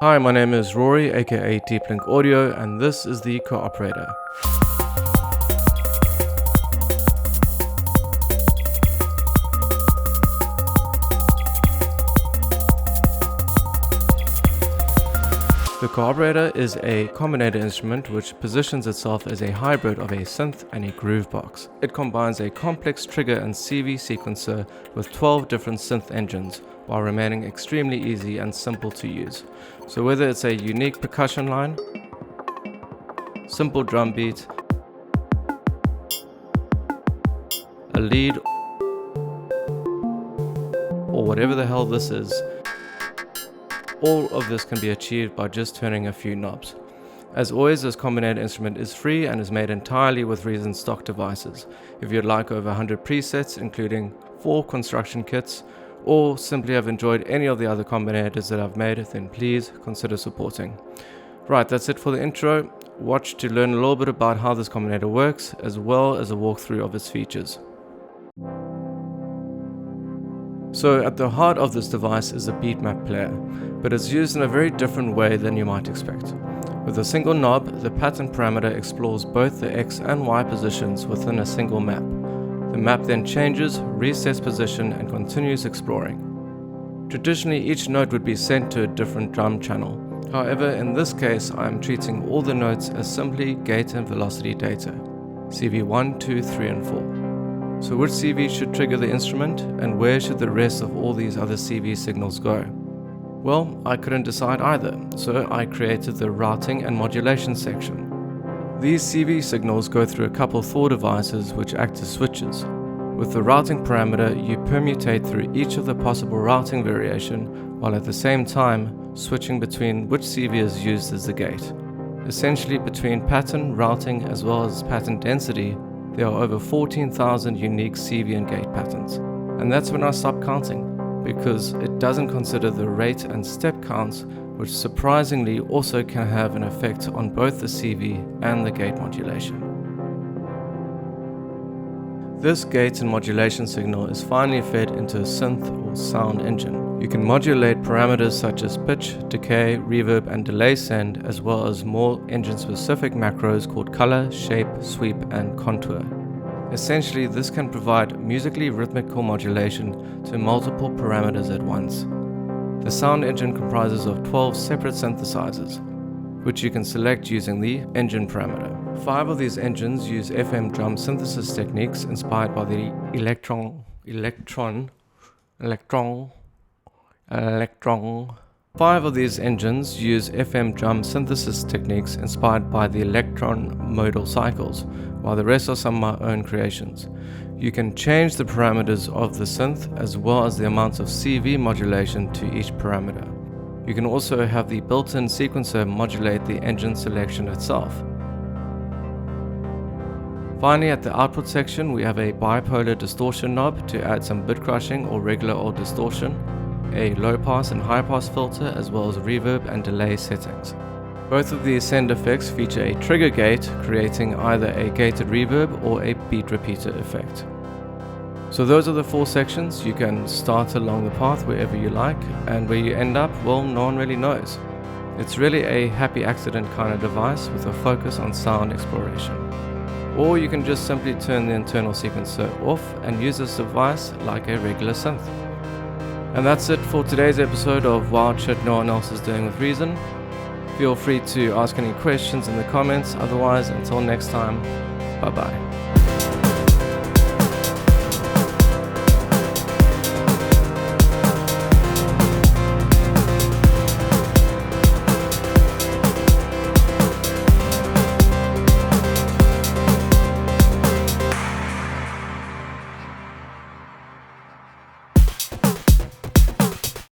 Hi, my name is Rory, aka Deeplink Audio, and this is the cooperator. The cooperator is a combinator instrument which positions itself as a hybrid of a synth and a groove box. It combines a complex trigger and CV sequencer with 12 different synth engines while remaining extremely easy and simple to use. So whether it's a unique percussion line, simple drum beat, a lead, or whatever the hell this is, all of this can be achieved by just turning a few knobs. As always, this combinator instrument is free and is made entirely with Reason stock devices. If you'd like over 100 presets, including 4 construction kits, or simply have enjoyed any of the other combinators that I've made, then please consider supporting. Right, that's it for the intro. Watch to learn a little bit about how this combinator works, as well as a walkthrough of its features. So at the heart of this device is a beat map player, but it's used in a very different way than you might expect. With a single knob, the pattern parameter explores both the X and Y positions within a single map. The map then changes, resets position, and continues exploring. Traditionally, each note would be sent to a different drum channel. However, in this case, I am treating all the notes as simply gate and velocity data, CV 1, 2, 3, and 4. So which CV should trigger the instrument, and where should the rest of all these other CV signals go? Well, I couldn't decide either, so I created the routing and modulation section. These CV signals go through a couple Thor devices which act as switches. With the routing parameter, you permutate through each of the possible routing variation, while at the same time switching between which CV is used as the gate. Essentially, between pattern, routing, as well as pattern density, there are over 14,000 unique CV and gate patterns. And that's when I stopped counting, because it doesn't consider the rate and step counts, which surprisingly also can have an effect on both the CV and the gate modulation. This gate and modulation signal is finally fed into a synth or sound engine. You can modulate parameters such as pitch, decay, reverb, and delay send, as well as more engine-specific macros called color, shape, sweep, and contour. Essentially, this can provide musically rhythmical modulation to multiple parameters at once. The sound engine comprises of 12 separate synthesizers, which you can select using the engine parameter. 5 of these engines use FM drum synthesis techniques inspired by the electron. 5 of these engines use FM drum synthesis techniques inspired by the electron modal cycles, while the rest are some of my own creations. You can change the parameters of the synth as well as the amounts of CV modulation to each parameter. You can also have the built-in sequencer modulate the engine selection itself. Finally, at the output section, we have a bipolar distortion knob to add some bit crushing or regular old distortion, a low pass and high pass filter, as well as reverb and delay settings. Both of these send effects feature a trigger gate, creating either a gated reverb or a beat repeater effect. So those are the 4 sections. You can start along the path wherever you like, and where you end up, well, no one really knows. It's really a happy accident kind of device with a focus on sound exploration. Or you can just simply turn the internal sequencer off and use this device like a regular synth. And that's it for today's episode of Wild Shit No One Else Is Doing with Reason. Feel free to ask any questions in the comments. Otherwise, until next time, bye bye.